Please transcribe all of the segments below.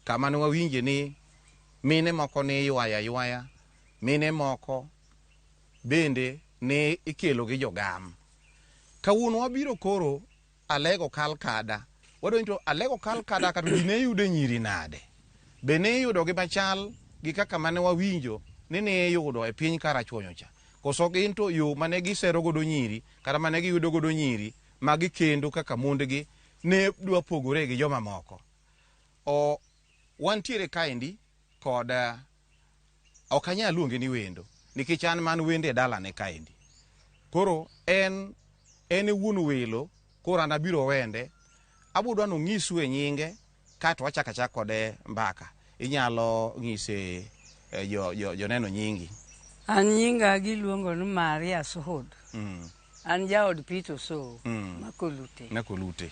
kama ne wawinje ni mine moko ne ywaya, mine moko bende ne ikelo gi jogam. Kawuono wabiro koro Alego Kalkada. Wadonjo Alego Kalkada kata ne yudo nyiri nade. Be ne yudo gi machal gi kaka mane wawinjo ne yudo e piny Karachuonyo cha. Koso gin to yo mane gisero godo nyiri kata mane giyudo godo nyiri magi kendo kaka mondgi ne dwa pogore gi joma moko. Wantiere kaendi kod ok anyal luonge ni wendo nikech an man wende dala ne kaendi. Koro en wuon welo, koro an abiro wende. Abudwa no nyisu e nyinge kato wachaka kode mbaka. Inyalo ng'ise joneno nyingi. An nyinga giluongo ni Maria Sohod. An jaod Pito So Nakolute.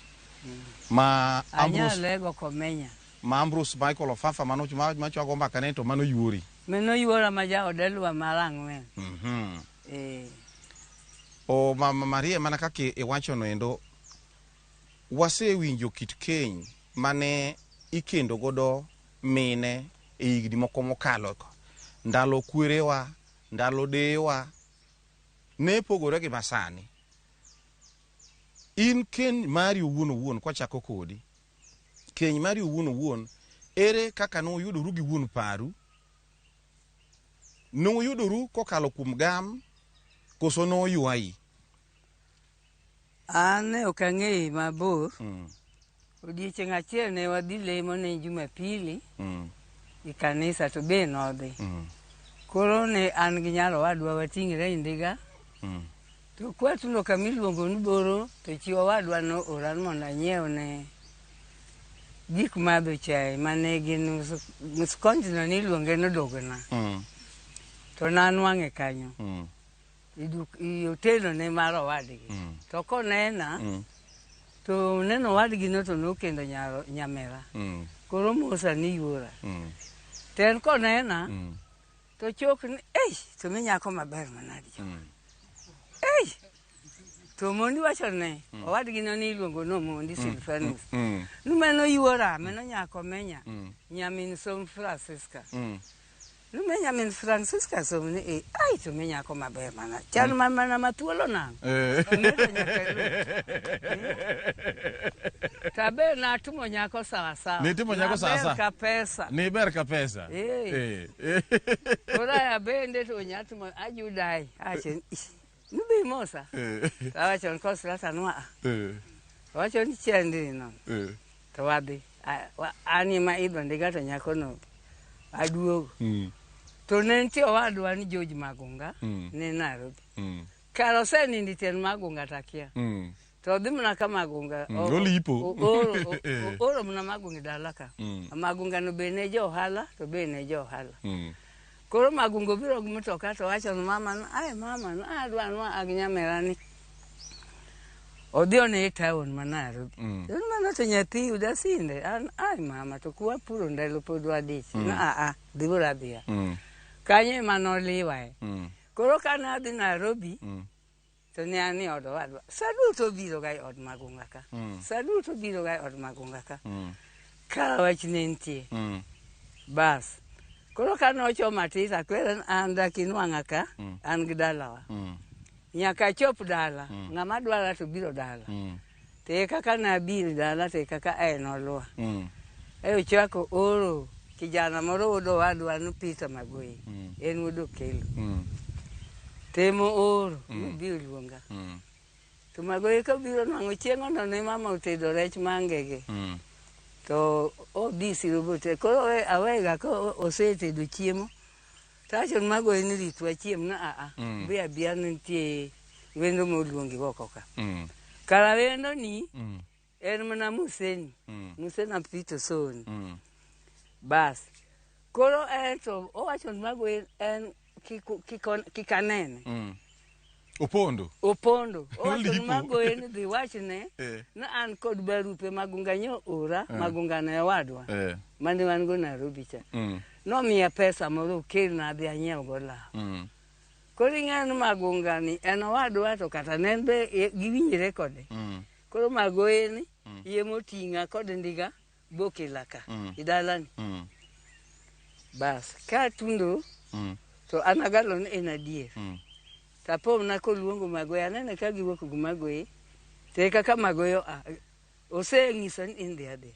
Ma Ambrose Komenya. Ma Ambrose Michael Ofafa machogo mbaka ne to mano yuori. Meno yuora ma jaod Elwa Marang'wen. Mama Maria mana kaka iwacho no endo wasewinjo kit keny mane ikendo godo mine e higni moko mokalo. Ndalo kwerewa, ndalo dewa ne pogore gi masani. In keny mari owuon kwachako kodi. Keny mari owuon ere kaka no yudoru gi wuon paru? No yudoru kokalo kuom gam koso no yuai? Ane ok ang'eyi mabor. Odiochieng' achiel ne wadhi lemo ne Jumapili i kanisa to be nodhi. Koro ne an gi nyalo wadwa wating're indiga. To kwatuno kamiluongo ni Boro to chi wadwa no oran mondo anyiew ne gik madho chai mane gin skonjno niluonge ni Dogna. To nanwang'e kanyo. I hotel ne mar owadgi. To konena to neno wadgi no to nokendo nyamera. Koro mosa ni yuora. Ten konena to chok ni to mi nyako maber manadi jo. To mondi wacho ne owadgi no niluongo no mondi Silvanus. Numeno yuora meno nyako menya nyamin Som Francisca. Numenya min Francisca som ni to mi nyako maber mana. Chan mana mathuolo nang'. Tabe na tumo nyako sawa. Ni timo nyako sawa. Ka pesa. Ni ber ka pesa. Ora bende to nyatimo ajudai. Achen nubi mosa. Tawacho nkosla tanwa. Wacho ni chendi no. To wadhi. Ani ma idho ndiga to nyako no aduogo. To ne nitie owadwa ni George Magunga ne Nairobi. Karo senindi ten Magunga takia. To dhi mana ka Magunga olipo. Oro mana Magunga dala ka. Magunga no be ne jo ohala to be ne jo ohala. Koro Magunga biro gi mtoka to wacho no mama no adwa no agnyamera ni. Odhi one town ma Nairobi. Mano to nyathi yuda sinde. Mama to kuwa puro ndalo pod wadich. Dhibura adhiya. Kanye mano liwae. Koro kana adhi Nairobi. To ne ani od wadwa. Saduto biro ga od Magunga ka. Saduto biro ga od Magunga ka. Kara wach ne nitie. Bas. Koro kana ocho matisa kwere an dakinwang'a ka an gi dalawa. Nyaka chop dala. Ng'ama dwara to biro dala. Te kaka nabiro dala te kaka noluwa. Ochako oro kijana moro wuodo wadwa no Peter Magoi. En wuodo kelo. Temo oro biro luonga. To Magoi ka biro nwang'o chieng'o no ne mama otedo rech mangege. To odhi sirobote. Koro awega ko osetedo chiemo. Tacho Magoi ni ritwa chiemo na biya nitie wendo moluongi oko ka. Kara wendo ni en mana Museni. Musena Pito Soni. Bas. Koro to owacho Magoi en kikanene. Opondo. Owacho Magoi ni dhi wachne na an kod barupe Magunga nyo ora Magunga ne wadwa. Mane wan go Nairobi cha. Nomiya pesa moro okelna adhi anyiew go law. Koro ing'eyo Magunga ni en owadwa to kata ne be giwinjre kode. Koro Magoi ni yie moting'a kod ndiga boke laka idalani bas ka tundo to anagalo en adier tapo na ko luongo magoya nene ka giwuok gumagoye te kaka magoyo oseng'iso ni in dhi adhi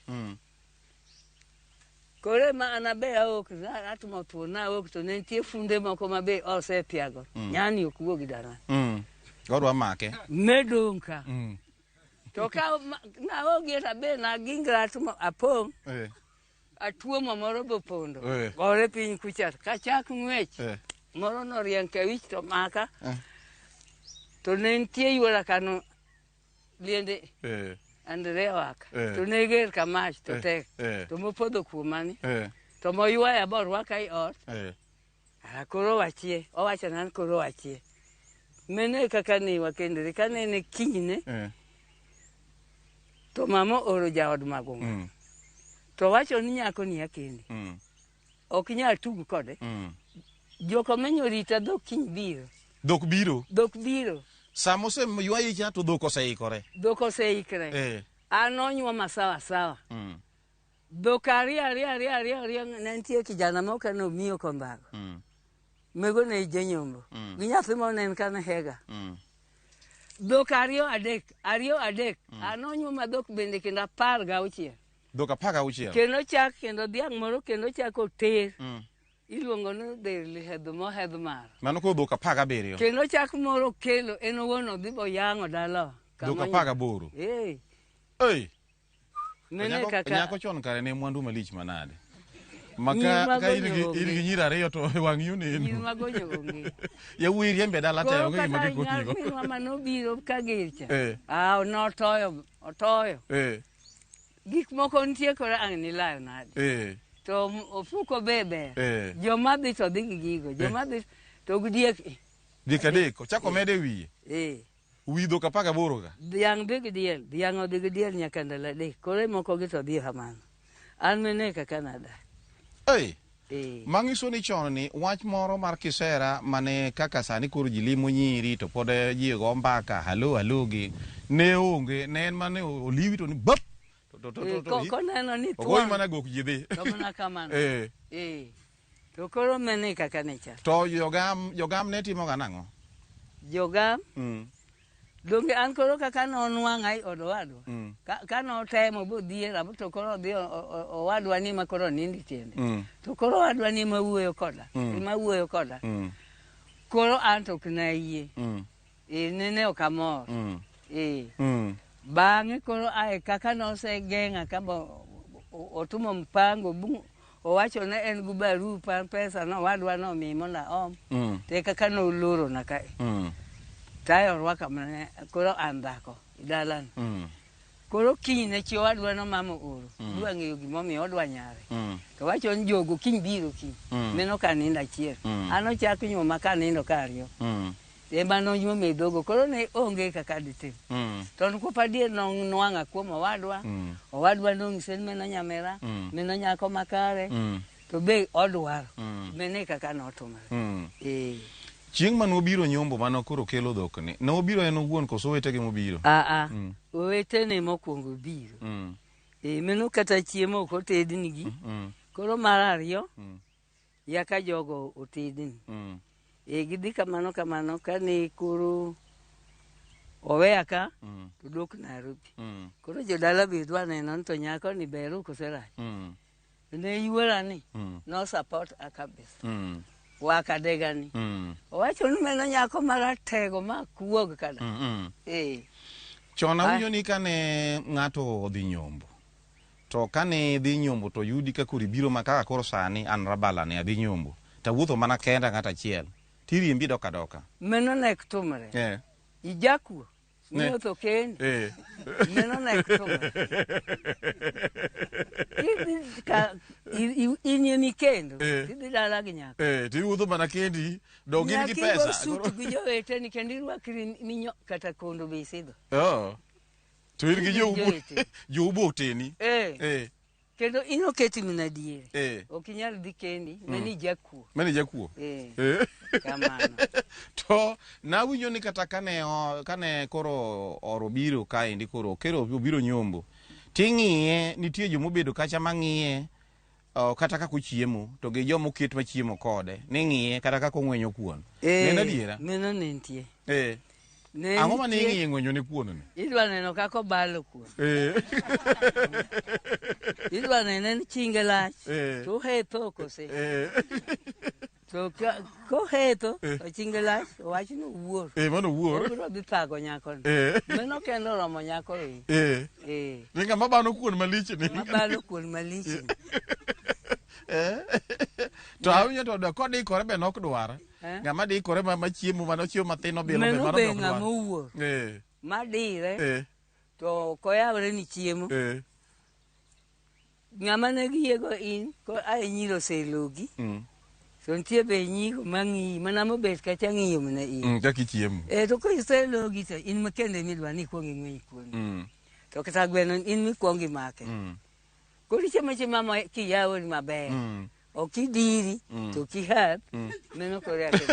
kore ma anabe aok atmo tuo na ok to ne nitie funde moko mabe osepiago nyani ok wuogi dala godwa make medonka to ka na ogi tabe na gingra atmo apong atuomo moro bopondo gore piny kucha ka chak ng'wech moro noriang ka wich to maka to ne nitie yuora kano liende Andrea waka to neger kamach to tek to mopodho kuomani to moywaya borwaka i ot koro wachie owacho nan koro wachie mene kaka ni wakendore kanene kinyne to mama oro jaod magunga to wacho ni nyako ni akendi ok nyal tugu kode joko menyo rita dhok kiny biro dhok biro samose ywayi cha to dhok oseikore an onyuoma sawa dhok ariyo ne nitie kijana moko nomiyo kombago mego ne janyombo gi nyathi monen kan hega dhok ariyo adek an onyuoma dhok bende kendo 16 dhok 16 kendo chak kendo dhiang' moro kendo chak oter iluongo ni dherli hedho mohedh maro mano ko dhok 17 kendo chak moro kelo en owuon odhi boyang'o dala dhok 18 mene kaka nyako chon kare ne mwandu malich manade maka ka irgi nyiri ariyo to wang' yu neno nyiri magonyo onge yawuoyi riembe dala te onge gima gikonyigo koro kata minwa nobiro ka gircha notoyo gik moko nitie koro ang' nilayo nade to ofuko be ber joma dhi to dhi gi gigo joma dhi to gidiek adek ochako mede wiye wi dhok 18 ka dhiang' be gidiel dhiang' odhi gidiel nyaka ndalo adek koro moko gi to dhi kamano an mene kaka nada mang'iso ni chon ni wach moro mar kisera mane kaka sani koro ji limo nyiri to pod ji go mbaka halo gi ne onge ne en mane oliwi to ni bap koneno ni ogoyi mana gok ji dhi to mana kamano to koro mene kaka necha to jogam ne timo ga nang'o jogam donge an koro kaka nonwang'a i od owadwa ka notemo bodhiera to koro odhi owadwa ni ma koro nindi tiende to koro owadwa ni ma wuoyo koda koro an to ok nayie nene ok amor bang'e koro ae kaka nosegeng'a kama otumo mpango owacho ne en gu barupa pesa nowadwa nomi mondo aom te kaka nolorona kae tayo orwaka mane koro an dhako idalani koro kinyne chi owadwa no mama oro dwa ng'eyo gimomiyo odwa nyare to wacho ni jogo kiny biro kiny meno ka nindo achiel an ochak nyuoma ka nindo ka ariyo ema nonyuome dhogo koro ne onge kaka ditim to nkopadier nonwang'a kuom owadwa nong'ise ni meno nyamera meno nyako makare to be odwaro mene kaka notumore chieng' manobiro nyombo mano koro kelo dhok ni nobiro en owuon koso owetegi mobiro owetene mokwongo biro meno kata chiemo ok otednigi koro mar ariyo yaka jogo otedni gidhi kamano kane koro oweya ka to dok Nairobi koro jodala be dwa neno to nyako ni beru koserach ne yuora ni no support kabisa wakadega ni owacho ni meno nyako maratego makuog kada chon awinjo ni kane ng'ato odhi nyombo to kane dhi nyombo to yudi ka koro ibiro kaka koro sani an Rabala ne adhi nyombo tawuotho mana kenda ng'at achiel tiriembi doka meno nek tumre ijakuo nyotho kendi meno nek tumre inyemi kendo tidhi dala gi nyako tiwuotho mana kendi dog in gi pesa suit gi joweteni kendo irwakri minyo kata kondo be isidho to in gi jouboteni kendo inoketi mina diere ok inyal dhi kendi meni jakuo kamano to nawinjo ni kata kane koro oro biro kaendi koro kero obiro nyombo ting'iye nitie jomobedo kacha mang'iye kata kako chiemo to gi jomoket machiemo kode ni ng'iye kata kako ng'wenyo kuon neno adiera neno nentie ang'o ma ne ing'iye ng'wenyo ne kuon ni idwa neno kako balo kuon idwa neno chinge lach to hetho kose to kohetho to chinge lach wach no wuor mano wuor obiro dhi thago nyako meno kendo romo nyako ninga mabano kuon malich ni mabano kuon malich ni to awinjo to kodikore be nok dwar ng'ama dikore machiemo manochiemo mathin obilo be mano be ng'ama owuor madire to koyawre ni chiemo ng'ama ne giego in ko ai nyiro selogi to nitie be nyiko mang'iyi mana mobet kacha ng'iyo mne in kaka ichiemo to ko iselogi to in makende midwa ni kuong ing'weny kuon to kata gweno in mikwong imake koro chiemo ma kiyawo ni maber ok idiri to kihath meno kore ake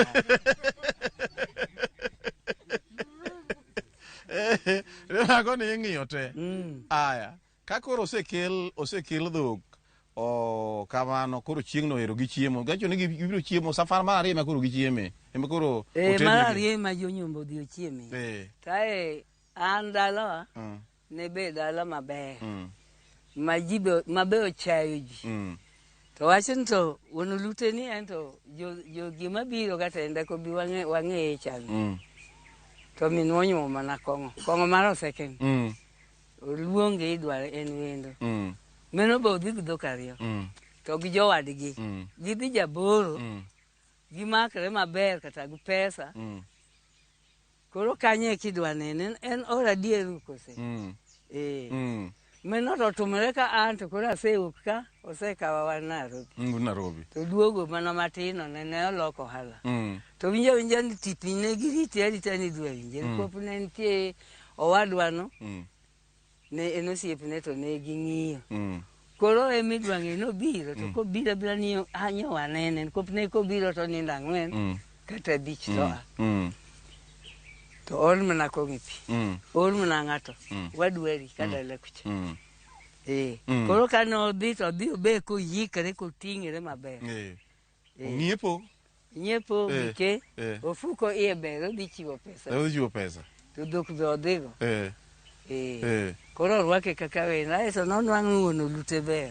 mago ni ing'iyo te aya ka koro osekel dhok kamano koro chieng' no ero gi chiemo gacho ni gibiro chiemo safar mar ariyo ma koro gichieme ema koro mar ariyo ma jonyombo odhi ochieme kae an dalawa ne be dala maber ma ji mabe ochayo ji to wachni to wuon olute ni en to jogi mabiro katende ko bi wang'eye chal to minwa onyuomo mana kong'o mar oseken oluonge idware en wendo meno be odhi gi dhok ariyo to gi jowadgi gidhi jaboro gimakre maber kata gi pesa koro kanye kidwa nene en or adieru kose meno to tumre ka an to koro asewuok ka osekawa wan Nairobi to duogo mana matino ne oloko ohala to winja ni tipi ne giriti arita ni dwa winje kopo ne nitie owadwano ne en osiepne to ne ging'iyo koro emidwa ng'e nobiro to kobiro bila ni anyo wanene kopne kobiro to nindo ang'wen kata abich to to ol mana kong'i pi ol mana ng'ato wadwari kada lekucha koro kano odhi to odhi obe koyikre koting're maber nyiepo bike ofuko iye ber odhi chiwo pesa to dhok be odhigo koro orwake kaka wendo aeto nonwang'o wuon olute ber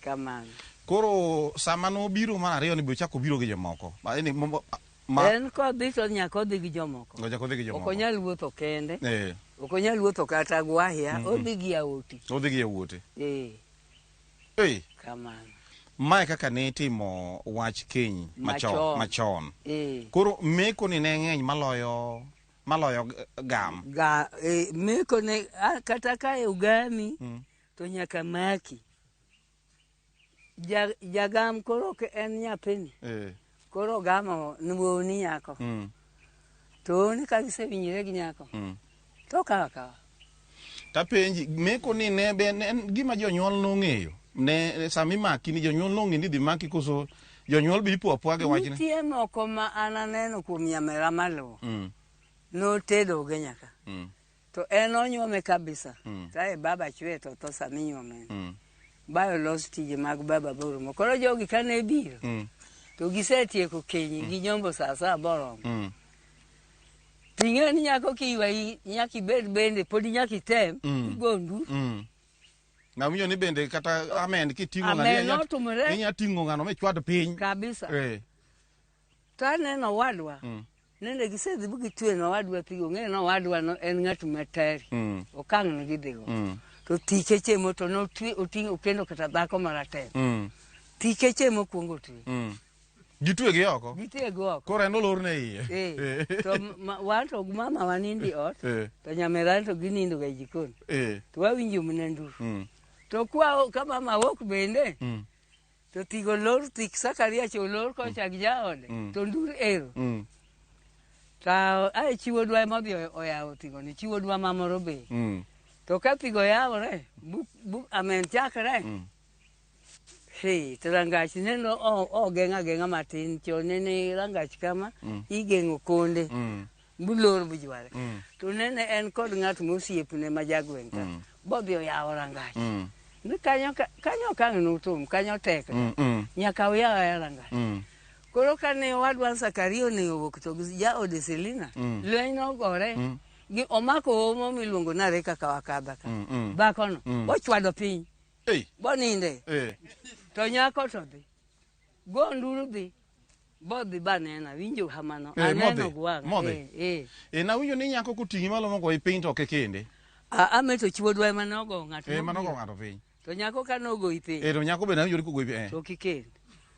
kamano koro sama nobiro mar ariyo ni be ochako biro gi jomoko en kodhi to nyaka odhi gi jomoko ok onyal wuotho kende ok onyal wuotho kata gwahia odhi gi yawuote kamano mae kaka ne timo wach keny machon koro meko ni ne ng'eny maloyo gam meko ne kata ka e ugami to nyaka maki jagam koro en nyathini koro gamo nwoni nyako to ni ka gisewinyire gi nyako to kawa tapenji meko ni ne en gima jonyuol nong'eyo ne sami maki ni jonyuol nong'e ni dhi maki koso jonyuol bi ipo apwage wachne nitie moko ma ananeno kuom nyamera maluwo notedoge nyaka to en onyuome kabisa tae baba chwe to tho sami nyuome bayo los tije mag baba borumo koro jogi kane biro to gisetieko kenyi gi nyombo saa boromo ting'e ni nyako kiywai nyaki bed bende podi nyaki tem igondu na winjo ni bende kata amen kiting'o ng'ano inya ting'o ng'ano mechwad piny kabisa to aneno wadwa nende gisedhi bugitwe no wadwa pigo ng'e no wadwa no en ng'at matari okang' ne gidhigo to tike chemo to notwi oting'o kendo kata dhako maratemo tike chemo kuongo twi gitwegi oko koro en olor ne iye to wan to mama wanindi ot to nyamera to ginindo ga jikon to wawinjo mna nduru to kwa ka mama wok bende to tigo lor tik Sakaria cho lor ko chak jaode to ndur ero ta ai chiwo dwa modhi oyawo tigo ni chiwo dwa mamoro be to ka tigo yawore bu amen chakre to rangach neno ogeng'a matin chone ne rangach kama igeng'o konde bulor bujware to nene en kod ng'at mosiepne ma jagweng' ka bodhi oyawo rangach ni kanyo kang' nutum kanyo tek nyaka uyaw rangach koro kane wadwa Sakaria ne owuok to ja ode Selina lweny nogore omako omo miluongo nare kaka wakadha ka bakono ochwado piny boninde to nyako to dhi go nduru dhi bodhi banena winjo hamano aneno gwang' nawinjo ni nyako koting'i malo mogo i piny to ke kende ameto chuodwa ema nogo ng'ato piny to nyako kanogo i piny to nyako be nawinjo ni kogo i piny to kikende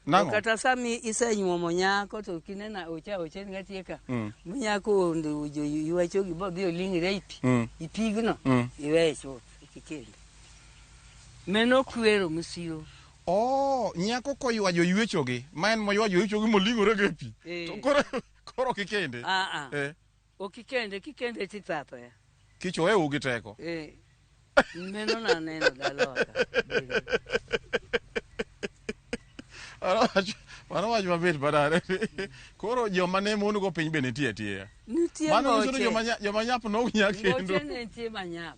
to kata sami isenyuomo nyako to kinena oche ngatie ka nyako onde ujo yuachogi bodhi oling're i pigno iweye chuth kikende meno kwero musiro nyako koywajo ywechogi ma en moywajo ywechogi moling'ore ge pi to koro kikende kikende tithathe kichoe ugi teko meno naneno daloka mano wach mabit badare koro joma ne mon go piny be nitie atiea mano nyiso ni joma nyap nok nya kendo ne nitie manyap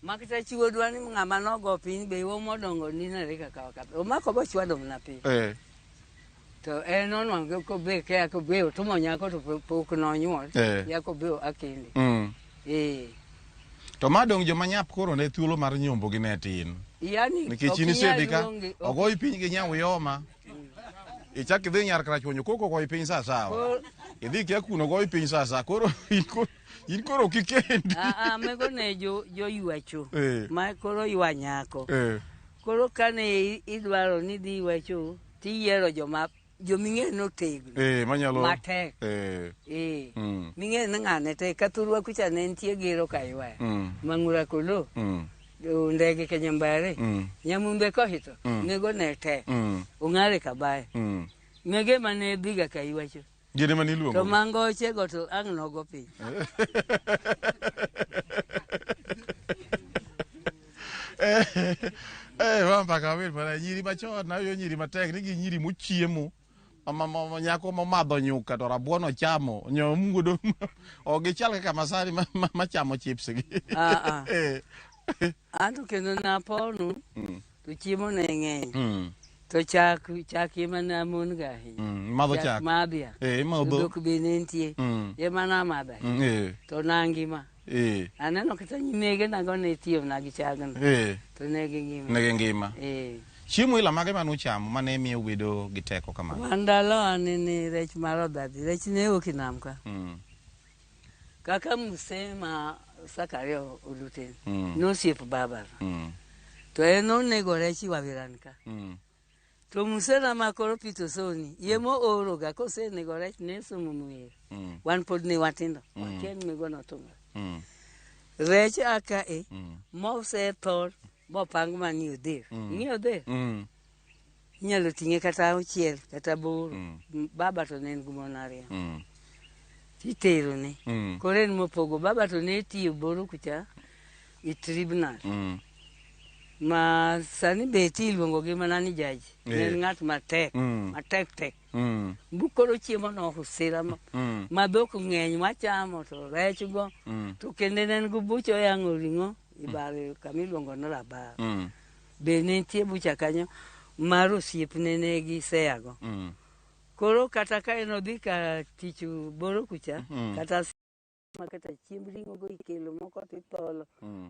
makata chuodwa ni ng'ama nogo piny be wo modongo ni nare kaka wakadha omako go chwado mna piny to en onwang'o kobe ke akobe otumo nyako to pok nonyuol yako be akende to madong joma nyap koro ne thuolo mar nyombo gi ne tin yani nikech in isedhi ka ogoyi piny gi nyawuyoma ichak idhi nyar krachonyo koko goyi piny sasawa idhi kia kuno goyi piny sasa koro in koro kikendi mego ne jo ywacho ma koro ywa nyako koro kane idwaro ni dhi ywacho tiyiero joming'e notegno manyalo matek ming'e ni ng'ane tek ka thurwa kucha ne nitie gero ka ywaya mang'ura kolo ndege Kenyambare nyamumbe kohito nego ne tek ong'are kabaye mege mane dhiga ka ywacho gine mani luongo to mangoche go to ang' nogo piny mamba kawil mana nyiri machon nayo nyiri matek nigi nyiri mochiemo nyako momadho nyuka to rabuon ochamo nyomugodo gichal kaka masani machamo chips gi anto kendo naponu to chiemo ne ng'eny to chak ema namon ga ahinya madho chak madhia dhok be ne nitie ema namadho to nangima aneno kata nyimege nago ne tiyona gi chagno to ne gingima chiemo ila mage manuchamo mane miyo bedo gi teko kamano ndalo anene rech mar odhadhi rech ne wuok e nam ka kaka muse ma Sakaria oluten nosiep baba to en onego rech wawiran ka to musena ma koro pito soni yemo oro ga kosenego rech ne somo muer wan pod ne watindo wakien migono tunga rech aka mose thor bopang mani odher ing'eyo odher inyalo ting'e kata auchiel kata boro baba to ne en gi mon ariyo titero ne koro en mopogo baba to ne tiyo boro kucha i tribunal ma sani beti iluongo gi mana ni jaji ne ng'at matek tek koro chiemo no husira ma dhok ng'eny machamo to rech go to kende ne en gi bucho yang'o ring'o ibare kamiluongo ni Rabar be ne nitie bucha kanyo mar osiepne ne gi seyago koro kata ka en odhi ka tich boro kucha kata chiemb ring'o go ikelo moko titholo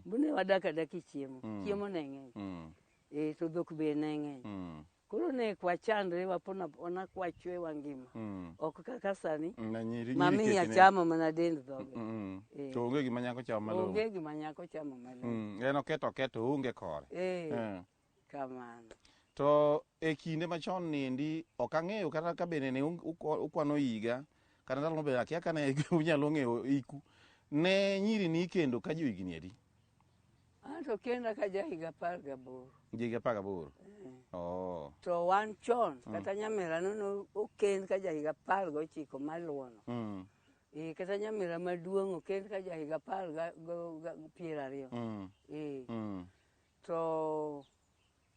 bune wadak adaki chiemo ne ng'eny to dhok be ne ng'eny koro ne kwachandre wapona kwachwe wangima ok kaka sani mami achamo mana dend dhoge to onge gima nyako chamo malong'o onge gima nyako chamo malong'o en oketo onge kore kamano to e kinde machon niendi ok ang'eyo kata ka bende ne ukwano higa kata ndalo be akia kane unyalo ng'eyo iku ne nyiri ni kendo ka jo higni adi anto kenda ka ja higa 18 higa 18 to wan chon kata nyamera no okend ka ja higa 19 maluono kata nyamera maduong' okend ka ja higa 20 to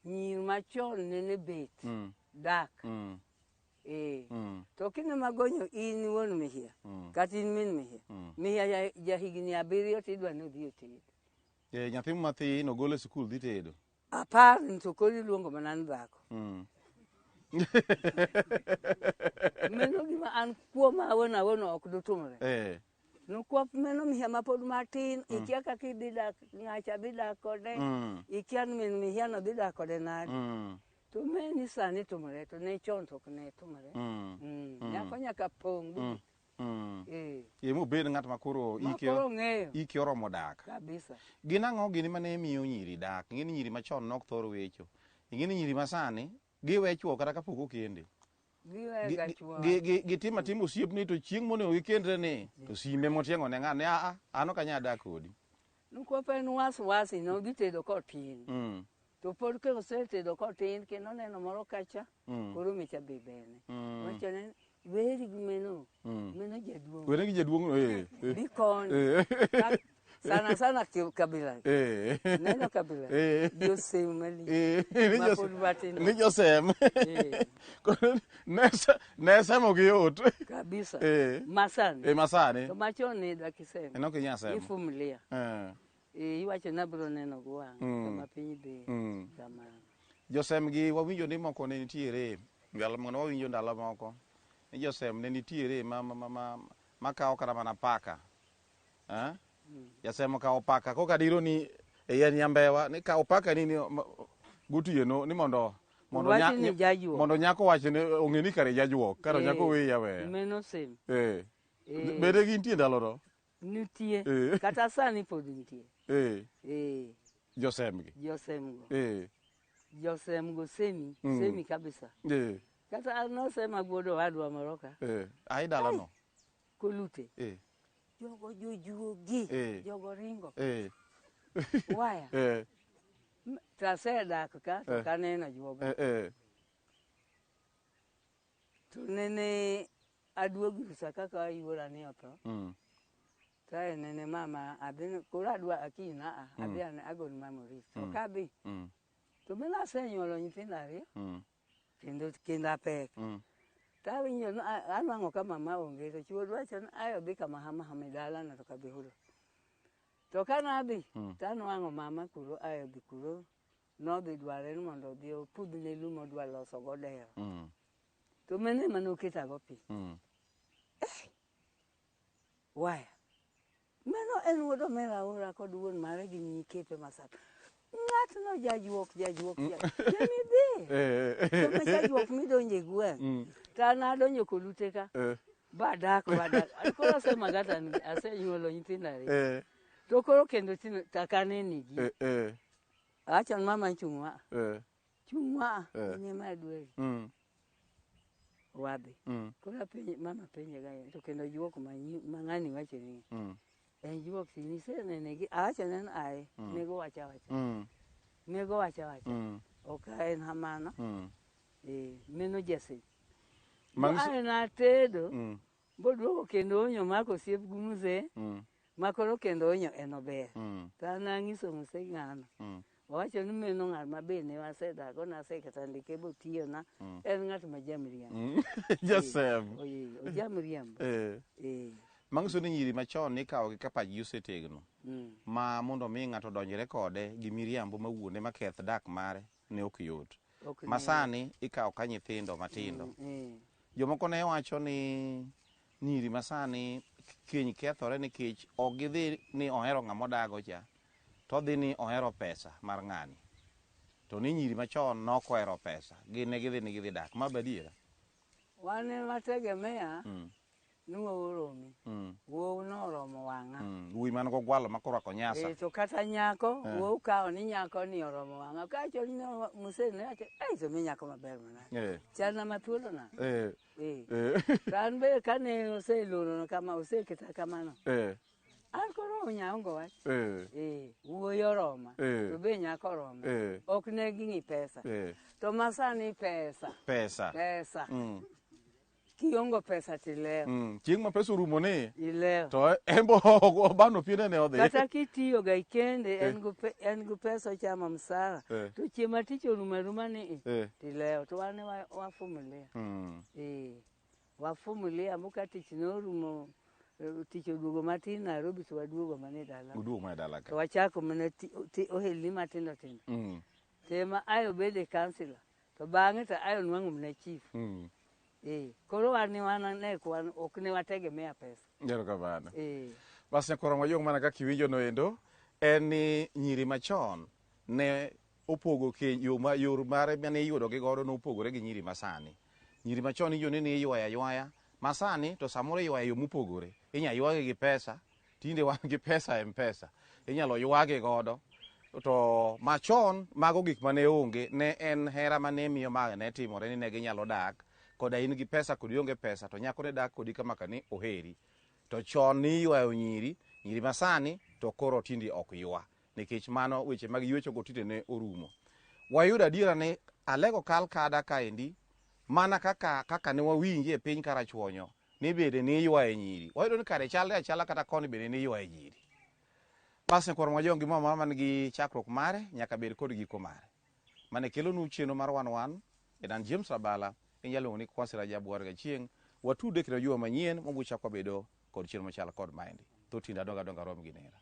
nyir machon nene bet dak To kine magonyo in wuon mihia kata in min mihia mihia ja higni 7 tidwa ni odhi oted. Nyathi mathin ogolo sikul dhi tedo. Apar to kodi luongo mana ni dhako. Meno gima an kuoma awon ok dutumre. Nukwap meno mihia mapod matin ikia kaka idhi dak ng'acha dhi dak kode ikia ni min mihia no dhi dak kode nade. To meni sani tumre to ne chon to ne tumre. Nyako nyaka pong. Mubed ng'at makoro iki oromo dak. Kabisa. Gin ang'o gini mane miyo nyiri dak? Ing'eni nyiri machon nok thoro wecho. Ing'eni nyiri masani giwe chuo kata kapok okende. Giwe ga chuo. Gitimo osiep ni to chieng' monego gikendre ni to sime motieng'o ne ng'ane an ok anyal dak kodi. Nukope en wasi no dhi tedo kotin. To pod ke osetedo kotin kendo neno moro kacha koro micha dhi bene. Wacho ne weri gimeno jaduong'. Weri gi jaduong' Bikon. Sana kabila. Neno kabila. Josem mali. Ni Josem. Nesa mo giyot. Kabisa. Masani. Masani. To machon ni dakisem. Eno ke nyasem. Ifumilia. Iwacho nabro neno gwang' kama piny dhi kamano. Josem gi wawinjo ni moko ne nitiere ndalo mane wawinjo ndalo moko ni Josem ne nitiere ma kawo kata mana paka. Jasem kawo paka koka diro ni yan nyambewa ni kawo paka ni gutieno ni mondo nyako wache ne ong'e ni kare jajuok karo nyako we yawe. Meno sem. Bede gi nitie ndalo no. Nitie. Kata sani pod nitie. Josem gi. Josem go semi kabisa. Kata ano sema godo wadwa moroka. Ai dala no. Kolute. Jogo jojuogi. Jogo ringo. Waya. Traseda ka to kanena juoga. To nene aduogi rusa kaka yuora ni otho. Tae nene mama abin kura adwa akina abian agon memory. To kabi. To bena senyolo nyithindo ariyo. Kendo apek. Tawinjo anwang'o ka mama onge to chuo dwacho ni ayo dhi kama hama dala na to kadhi hulo. To kana adhi tanwang'o mama kuro ayo dhi kuro nodhi dware ni mondo odhi opudhne lum odwa loso go dero. To mene manoketa go pi. Waya. Meno en wuodo mera ora kod wuon mare gi nyikepe masat. Ng'atno jajuok. Jami dhi. To jajuok midonje gweng'. Tana adonjo kolute ka. Badak. Koro asemagata ni asenyuolo nyithindo ariyo. To koro kendo takane nigi. Acha mama chung'wa. Chung'wa. Ni ma dweri. Wadhi. Koro mama penye ga to kendo juok mang'ani wacho ni. En juok sini senene gi acha nen ai nego wacha. Nego wacha. Okay en hamano. Meno jese. Ai na tedo. Boduogo kendo onyo mako siep gumuze. Makoro kendo onyo enober. Tana ngiso muse ng'ano. Wacho ni meno ng'at mabene wasedago na sekata ndike botiyo na en ng'at ma jamriam. Josem. Jamriam. Mang'so ni nyiri machon ni kawo gi kapa ji osetegno. Ma mondo mi ng'ato donjre kode gi miriambo mawuone maketh dak mare ne ok yot. Masani ikawo ka nyithindo matindo. Jomoko ne wacho ni nyiri masani keny kethore nikech ok gidhi ni ohero ng'ama odago cha. To dhi ni ohero pesa mar ng'ani. To ni nyiri machon nokohero pesa. Gine gidhi dak. Ma badiera. Wane mategemea. Nuwo romi. Wo no romo wanga. Wi man go gwalo makoro akonyasa. To kata nyako, wo kawo ni nyako ni oromo wanga. Ka cho ni musene acha, to mi nyako maber mana. Chana mathuolo na. Kan be kane oseluno kama oseketa kamano. An koro onyaongo wach. Wo yoroma. To be nyako roma. Ok ne gingi pesa. To masani pesa. kiongo pesa tilewo. Chieng' ma pesa orumo ni Ilewo. to embo bano piene ne odhi. Kata kitiyo ga ikende en gu pesa ochamo msara. To chiema tich orumo aruma ni tilewo. To wane wafumilia. Wafumilia muka tich norumo tich oduogo matin Nairobi to waduogo mane dala. Uduogo mane dala ka. To wachako mana ohelni matindo tindo. Tema ayo bede kansila. To bang'e to ayo nwang'o mna chief. Koro wan ne kwan ok ne wategemea pesa. Erokamano. Bas nyakoro mayong mana kaka iwinjo no endo en ni nyiri machon ne opogo yor mare mane iyudo gi godo nopogore gi nyiri masani. Nyiri machon iyudo ni iywayo aywaya, masani to samoro iywayo yo mopogore. Inya ywage gi pesa, tinde wan gi pesa M-Pesa. Inyalo ywage godo. To machon mago gik mane onge, ne en hera mane miyo mage ne timore ni ne ginyalo dak koda in gi pesa kod ionge pesa to nyako ne dak kodi kama ka ni oheri. To chon ni ywayo nyiri masani to koro tindi ok ywa nikech mano weche mag ywecho go tinde ne orumo. Wayudo adiera ne alego kal kada kaendi mana kaka ne wawinji e piny karachuonyo ni bede ni ywayo nyiri. Wayudo ni kare chalre achala kata koni bede ni ywayo nyiri. Bas koro wajong gi mama man gi chakruok mare nyaka bed kod giko mare. Mane kelo nu chieno mar wan e Dan James Rabala inyalo ni Kwasi Rajabu warga chieng watude kendo juma manyien mabucha kwa bedo kod chieno machal kod maendi. To tinda donga rom gi nera.